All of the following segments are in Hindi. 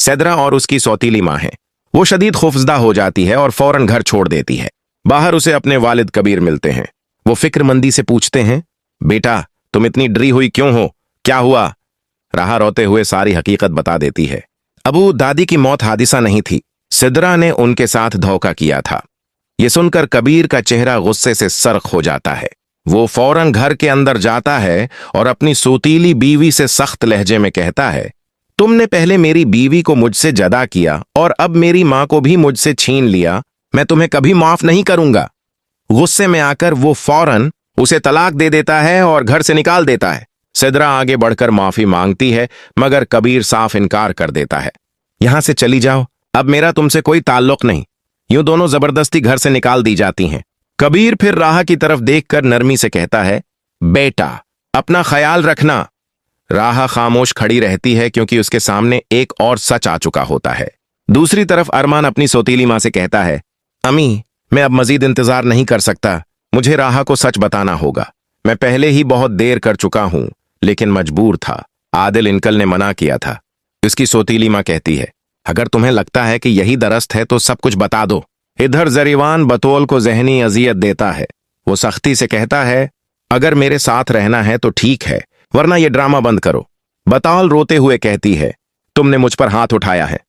सैदरा और उसकी सौतीली माँ है। वो शदीद खौफजदा हो जाती है और फौरन घर छोड़ देती है। बाहर उसे अपने वालिद कबीर मिलते हैं। वो फिक्रमंदी से पूछते हैं, बेटा तुम इतनी डरी हुई क्यों हो, क्या हुआ? राहा रोते हुए सारी हकीकत बता देती है। अबू दादी की मौत हादिसा नहीं थी, सैदरा ने उनके साथ धोखा किया था। ये सुनकर कबीर का चेहरा गुस्से से सर्ख हो जाता है। वो फौरन घर के अंदर जाता है और अपनी सौतीली बीवी से सख्त लहजे में कहता है, तुमने पहले मेरी बीवी को मुझसे जदा किया और अब मेरी मां को भी मुझसे छीन लिया। मैं तुम्हें कभी माफ नहीं करूंगा। गुस्से में आकर वो फौरन उसे तलाक दे देता है और घर से निकाल देता है। सैदरा आगे बढ़कर माफी मांगती है, मगर कबीर साफ इनकार कर देता है। यहां से चली जाओ, अब मेरा तुमसे कोई ताल्लुक नहीं। यूं दोनों जबरदस्ती घर से निकाल दी जाती हैं। कबीर फिर राहा की तरफ देखकर नरमी से कहता है, बेटा अपना ख्याल रखना। राहा खामोश खड़ी रहती है क्योंकि उसके सामने एक और सच आ चुका होता है। दूसरी तरफ अरमान अपनी सौतीली मां से कहता है, अम्मी मैं अब मजीद इंतजार नहीं कर सकता, मुझे राहा को सच बताना होगा। मैं पहले ही बहुत देर कर चुका हूं, लेकिन मजबूर था। आदिल अंकल ने मना किया था। उसकी सौतीली मां कहती है, अगर तुम्हें लगता है कि यही दरस्त है तो सब कुछ बता दो। इधर जरीवान बतौल को जहनी अजियत देता है। वो सख्ती से कहता है, अगर मेरे साथ रहना है तो ठीक है, वरना ये ड्रामा बंद करो। बतौल रोते हुए कहती है, तुमने मुझ पर हाथ उठाया है।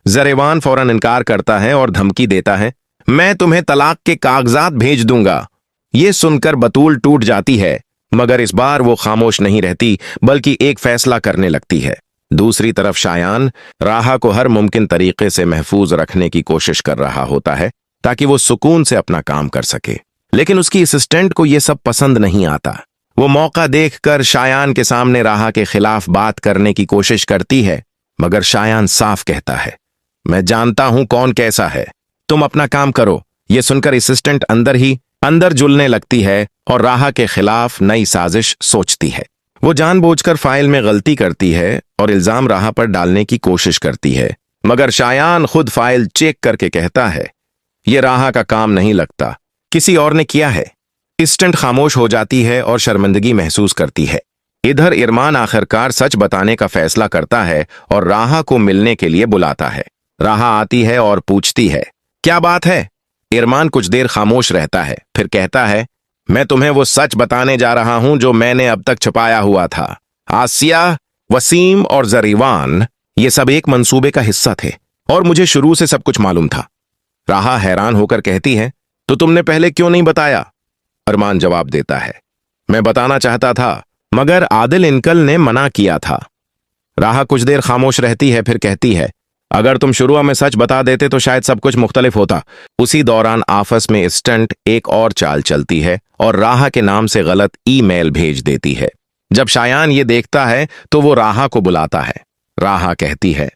जरीवान फौरन इनकार करता है और धमकी देता है, मैं तुम्हें तलाक के कागजात भेज दूंगा। ये सुनकर बतूल टूट जाती है, मगर इस बार वो खामोश नहीं रहती बल्कि एक फैसला करने लगती है। दूसरी तरफ शायान राहा को हर मुमकिन तरीके से महफूज रखने की कोशिश कर रहा होता है ताकि वो सुकून से अपना काम कर सके, लेकिन उसकी असिस्टेंट को ये सब पसंद नहीं आता। वो मौका देखकर शायान के सामने राहा के खिलाफ बात करने की कोशिश करती है, मगर शायान साफ कहता है, मैं जानता हूं कौन कैसा है, तुम अपना काम करो। ये सुनकर असिस्टेंट अंदर जुलने लगती है और राहा के खिलाफ नई साजिश सोचती है। वो जानबूझकर फाइल में गलती करती है और इल्जाम राहा पर डालने की कोशिश करती है, मगर शायान खुद फाइल चेक करके कहता है, ये राहा का काम नहीं लगता, किसी और ने किया है। असिस्टेंट खामोश हो जाती है और शर्मिंदगी महसूस करती है। इधर इरमान आखिरकार सच बताने का फैसला करता है और राहा को मिलने के लिए बुलाता है। राहा आती है और पूछती है, क्या बात है? इरमान कुछ देर खामोश रहता है, फिर कहता है, मैं तुम्हें वो सच बताने जा रहा हूं जो मैंने अब तक छुपाया हुआ था। आसिया, वसीम और जरीवान ये सब एक मंसूबे का हिस्सा थे और मुझे शुरू से सब कुछ मालूम था। राहा हैरान होकर कहती है, तो तुमने पहले क्यों नहीं बताया? अरमान जवाब देता है, मैं बताना चाहता था, मगर आदिल अंकल ने मना किया था। राहा कुछ देर खामोश रहती है, फिर कहती है, अगर तुम शुरू में सच बता देते तो शायद सब कुछ मुख्तलिफ होता। उसी दौरान आपस में स्टंट एक और चाल चलती है और राहा के नाम से गलत ईमेल भेज देती है। जब शायान ये देखता है तो वो राहा को बुलाता है। राहा कहती है,